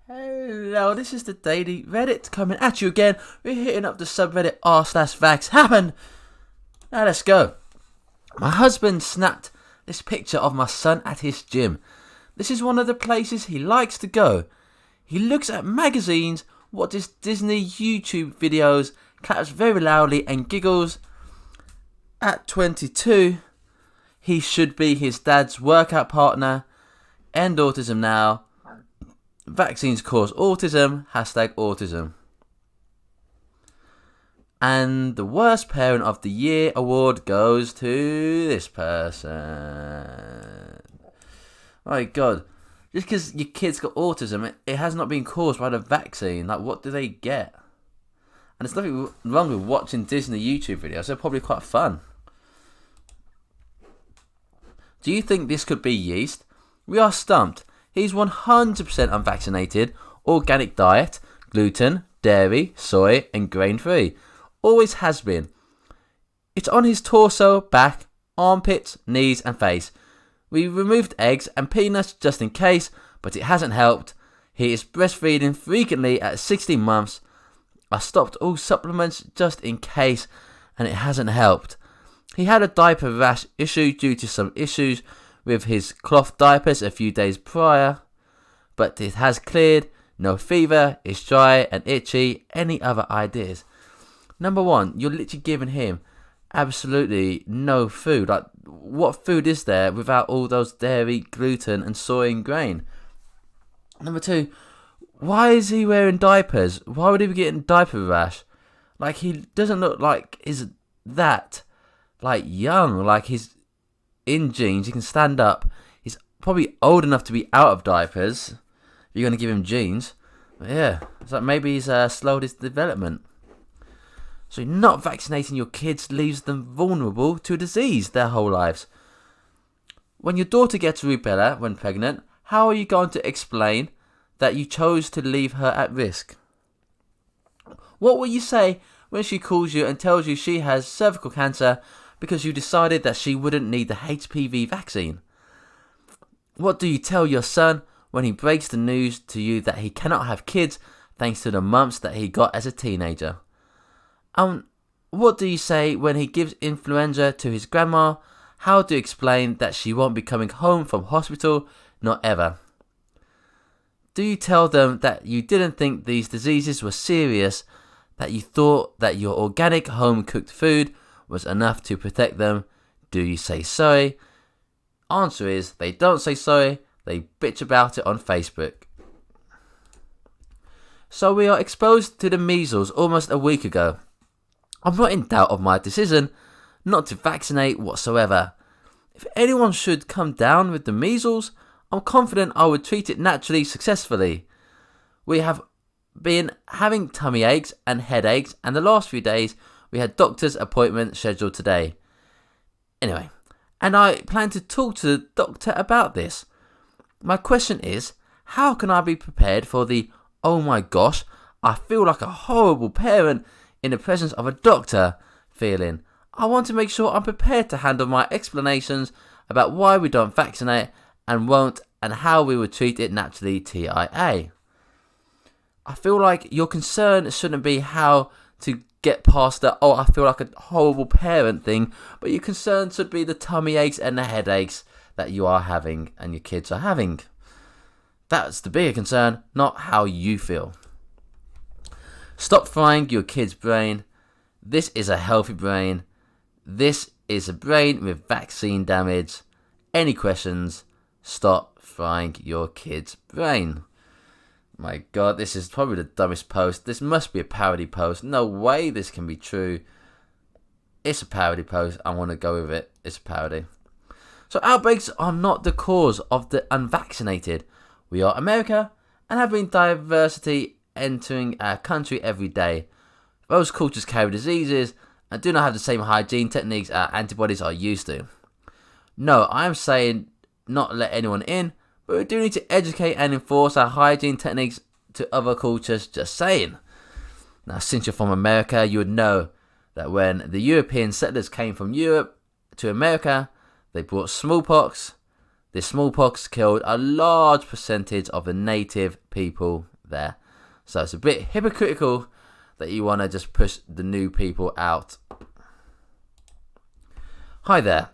Hello, this is the Daily Reddit coming at you again. We're hitting up the subreddit r/vaxxhappened. Now let's go. My husband snapped this picture of my son at his gym. This is one of the places he likes to go. He looks at magazines, watches Disney YouTube videos, claps very loudly and giggles. At 22, he should be his dad's workout partner. End autism now. Vaccines cause autism. #autism. And the worst parent of the year award goes to this person. My God. Just because your kid's got autism, it has not been caused by the vaccine. Like, what do they get? And there's nothing wrong with watching Disney YouTube videos. They're probably quite fun. Do you think this could be yeast? We are stumped. He's 100% unvaccinated, organic diet, gluten, dairy, soy, and grain-free. Always has been. It's on his torso, back, armpits, knees, and face. We removed eggs and peanuts just in case, but it hasn't helped. He is breastfeeding frequently at 16 months. I stopped all supplements just in case, and it hasn't helped. He had a diaper rash issue due to some issues with his cloth diapers a few days prior, but it has cleared. No fever, it's dry and itchy. Any other ideas? Number one, you're literally giving him absolutely no food. Like, what food is there without all those dairy, gluten, and soy and grain? Number two, why is he wearing diapers? Why would he be getting diaper rash? Like, he doesn't look like he's that, like, young. Like, he's in jeans, he can stand up. He's probably old enough to be out of diapers. You're going to give him jeans. But yeah, it's like maybe he's slowed his development. So not vaccinating your kids leaves them vulnerable to disease their whole lives. When your daughter gets rubella when pregnant, how are you going to explain that you chose to leave her at risk? What will you say when she calls you and tells you she has cervical cancer because you decided that she wouldn't need the HPV vaccine? What do you tell your son when he breaks the news to you that he cannot have kids thanks to the mumps that he got as a teenager? What do you say when he gives influenza to his grandma? How do you explain that she won't be coming home from hospital? Not ever. Do you tell them that you didn't think these diseases were serious, that you thought that your organic home-cooked food was enough to protect them? Do you say sorry? Answer is, they don't say sorry, they bitch about it on Facebook. So we are exposed to the measles almost a week ago. I'm not in doubt of my decision not to vaccinate whatsoever. If anyone should come down with the measles, I'm confident I would treat it naturally successfully. We have been having tummy aches and headaches, and the last few days we had doctor's appointment scheduled today. Anyway, and I plan to talk to the doctor about this. My question is, how can I be prepared for the, oh my gosh, I feel like a horrible parent in the presence of a doctor feeling? I want to make sure I'm prepared to handle my explanations about why we don't vaccinate and won't, and how we would treat it naturally, TIA. I feel like your concern shouldn't be how to get past the, oh, I feel like a horrible parent thing, but your concern should be the tummy aches and the headaches that you are having and your kids are having. That's the bigger concern, not how you feel. Stop frying your kid's brain. This is a healthy brain. This is a brain with vaccine damage. Any questions? Stop frying your kid's brain. My God, this is probably the dumbest post. This must be a parody post. No way this can be true. It's a parody post. I want to go with it. It's a parody. So outbreaks are not the cause of the unvaccinated. We are America and have been diversity entering our country every day. Those cultures carry diseases and do not have the same hygiene techniques our antibodies are used to. No, I am saying not let anyone in, but we do need to educate and enforce our hygiene techniques to other cultures, just saying. Now, since you're from America, you would know that when the European settlers came from Europe to America, they brought smallpox. This smallpox killed a large percentage of the native people there. So it's a bit hypocritical that you want to just push the new people out. Hi there.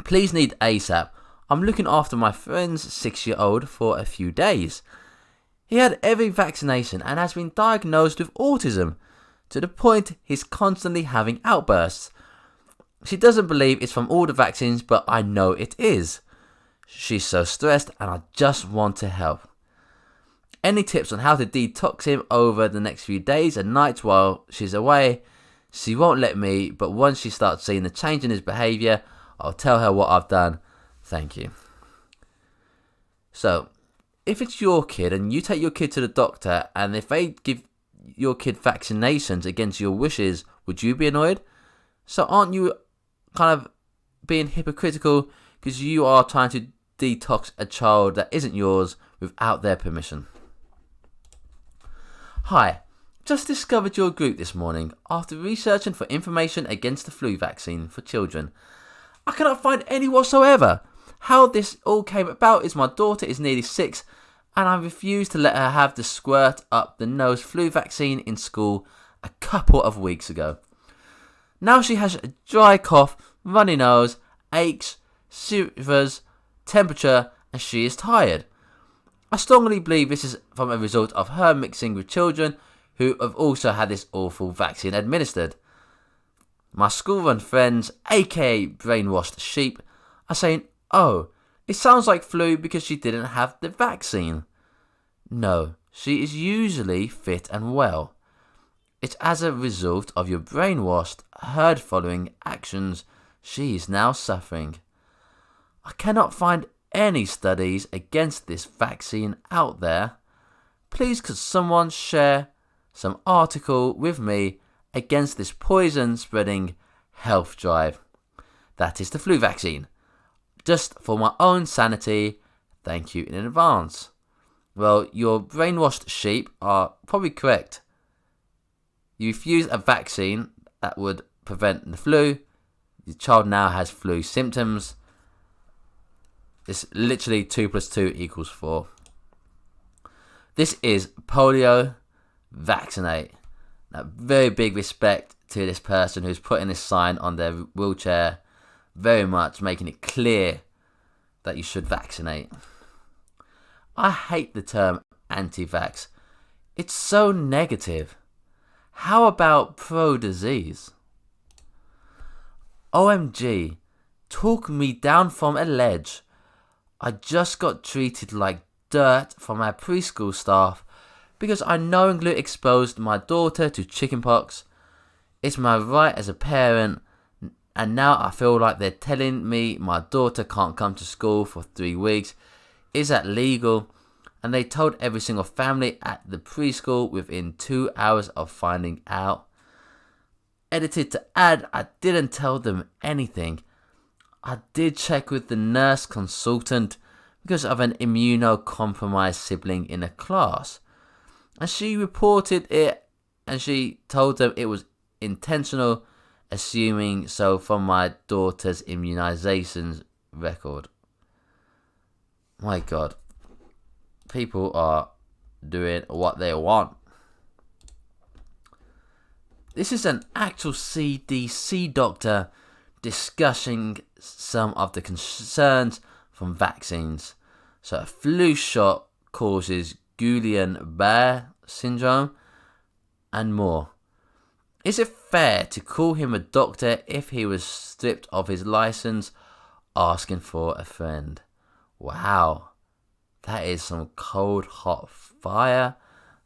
Please need ASAP. I'm looking after my friend's 6-year-old for a few days. He had every vaccination and has been diagnosed with autism, to the point he's constantly having outbursts. She doesn't believe it's from all the vaccines, but I know it is. She's so stressed and I just want to help. Any tips on how to detox him over the next few days and nights while she's away? She won't let me, but once she starts seeing the change in his behaviour, I'll tell her what I've done. Thank you. So, if it's your kid and you take your kid to the doctor and if they give your kid vaccinations against your wishes, would you be annoyed? So aren't you kind of being hypocritical because you are trying to detox a child that isn't yours without their permission? Hi, just discovered your group this morning after researching for information against the flu vaccine for children. I cannot find any whatsoever. How this all came about is my daughter is nearly 6 and I refused to let her have the squirt up the nose flu vaccine in school a couple of weeks ago. Now she has a dry cough, runny nose, aches, shivers, temperature, and she is tired. I strongly believe this is from a result of her mixing with children who have also had this awful vaccine administered. My school-run friends, aka brainwashed sheep, are saying, oh, it sounds like flu because she didn't have the vaccine. No, she is usually fit and well. It's as a result of your brainwashed, herd-following actions she is now suffering. I cannot find any studies against this vaccine out there. Please could someone share some article with me against this poison-spreading health drive. That is the flu vaccine. Just for my own sanity, thank you in advance. Well, your brainwashed sheep are probably correct. You refuse a vaccine that would prevent the flu. Your child now has flu symptoms. It's literally 2 + 2 = 4. This is polio. Vaccinate. Now, very big respect to this person who's putting this sign on their wheelchair, very much making it clear that you should vaccinate. I hate the term anti-vax. It's so negative. How about pro-disease? OMG, talk me down from a ledge. I just got treated like dirt from our preschool staff because I knowingly exposed my daughter to chickenpox. It's my right as a parent, and now I feel like they're telling me my daughter can't come to school for 3 weeks. Is that legal? And they told every single family at the preschool within 2 hours of finding out. Edited to add, I didn't tell them anything. I did check with the nurse consultant because of an immunocompromised sibling in a class. And she reported it and she told them it was intentional, assuming so from my daughter's immunizations record. My God. People are doing what they want. This is an actual CDC doctor discussing some of the concerns from vaccines. So a flu shot causes Guillain-Barré syndrome and more. Is it fair to call him a doctor if he was stripped of his license asking for a friend? Wow, that is some cold hot fire,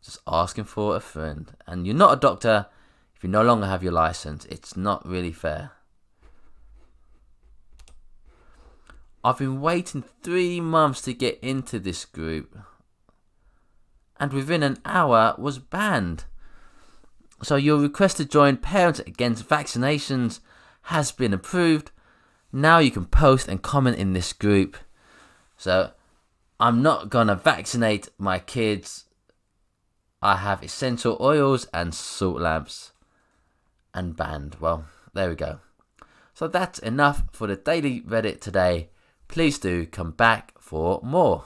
just asking for a friend. And you're not a doctor if you no longer have your license. It's not really fair. I've been waiting 3 months to get into this group, and within an hour was banned. So your request to join Parents Against Vaccinations has been approved. Now you can post and comment in this group. So I'm not gonna vaccinate my kids. I have essential oils and salt lamps and banned. Well, there we go. So that's enough for the Daily Reddit today. Please do come back for more.